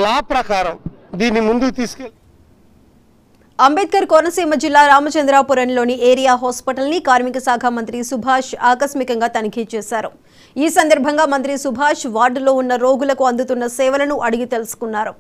లా ప్రకారం దీన్ని ముందుకు తీసుకెళ్ళి అంబేద్కర్ కోనసీమ జిల్లా రామచంద్రాపురంలోని ఏరియా హాస్పిటల్ ని కార్మిక శాఖ మంత్రి సుభాష్ ఆకస్మికంగా తనిఖీ చేశారు. ఈ సందర్భంగా మంత్రి సుభాష్ వార్డులో ఉన్న రోగులకు అందుతున్న సేవలను అడిగి తెలుసుకున్నారు.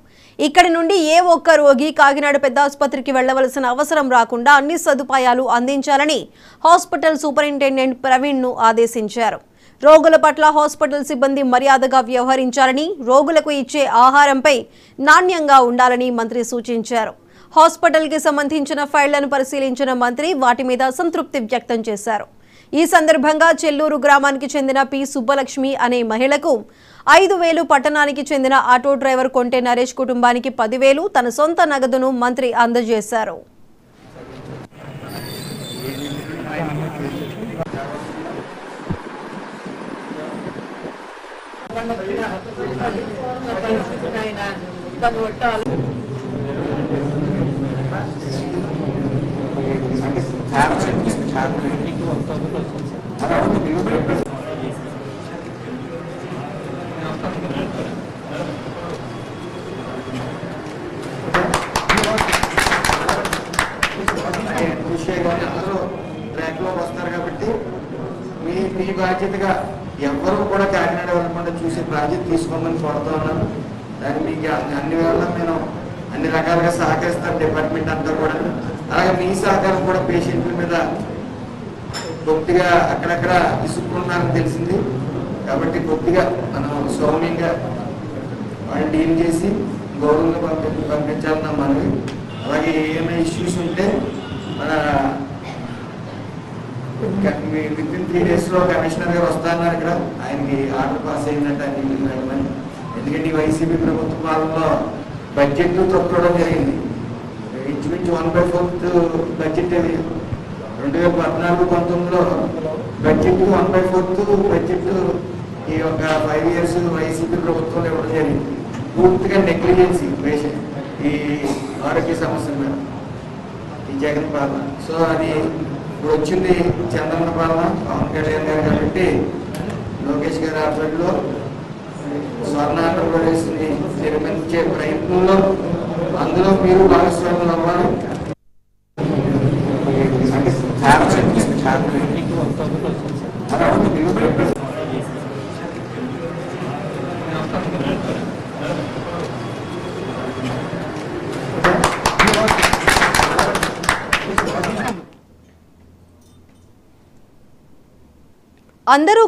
ఇక్కడి నుండి ఏ ఒక్క రోగి కాకినాడ పెద్ద ఆసుపత్రికి వెళ్లవలసిన అవసరం రాకుండా అన్ని సదుపాయాలు అందించాలని హాస్పిటల్ సూపరింటెండెంట్ ప్రవీణ్ ను ఆదేశించారు. రోగుల పట్ల హాస్పిటల్ సిబ్బంది మర్యాదగా వ్యవహరించాలని, రోగులకు ఇచ్చే ఆహారంపై నాణ్యంగా ఉండాలని మంత్రి సూచించారు. హాస్పిటల్ కి సంబంధించిన ఫైళ్లను పరిశీలించిన మంత్రి వాటి మీద సంతృప్తి వ్యక్తం చేశారు. ఈ సందర్భంగా చెల్లూరు గ్రామానికి చెందిన పి సుబ్బలక్ష్మి అనే మహిళకు 5,000, పట్టణానికి చెందిన ఆటో డ్రైవర్ కొంటే నరేష్ కుటుంబానికి 10,000 తన సొంత నగదును మంత్రి అందజేశారు. వస్తారు కాబట్టి మీ బాధ్యతగా ఎవరు కూడా కాకినాడ వెళ్ళకుండా చూసే బాధ్యత తీసుకోమని కోరుతా ఉన్నాను. దాన్ని మీకు అన్ని వేళ నేను అన్ని రకాలుగా సహకరిస్తాను, డిపార్ట్మెంట్ అంతా కూడా. అలాగే మీ సహకారం కూడా పేషెంట్ల మీద కొద్దిగా అక్కడక్కడ విసుక్కున్నారని తెలిసింది కాబట్టి కొద్దిగా మనం సౌమ్యంగా వాళ్ళు డీల్ చేసి గౌరవంగా పంపించాలన్నా మనవి. అలాగే ఏమైనా ఇష్యూస్ ఉంటే మన వితిన్ 3 days కమిషనర్ గారు వస్తున్నారు. ఇక్కడ ఆయనకి ఆర్డర్ పాస్ అయిందంటే ఆయన వెళ్ళమని. ఎందుకంటే ఈ వైసీపీ ప్రభుత్వ పాలనలో బడ్జెట్ తొక్కడం జరిగింది. ఇంచుమించు 1/4 బడ్జెట్ అది 2014-19లో బడ్జెట్ 1/4 బడ్జెట్ ఈ ఒక 5 years వైసీపీ ప్రభుత్వంలో ఇవ్వడం జరిగింది. పూర్తిగా నెగ్లిజెన్సీ ఈ ఆరోగ్య సమస్యల మీద ఈ జగన్ పాలన. సో అది ఇప్పుడు వచ్చింది చంద్రన్న పాలన, పవన్ కళ్యాణ్ గారు కాబట్టి లోకేష్ గారి ఆధ్వర్యంలో స్వర్ణ ఆంధ్రప్రదేశ్ని నిర్మించే ప్రయత్నంలో అందులో మీరు భాగస్వాములు అవ్వాలి. అందరూ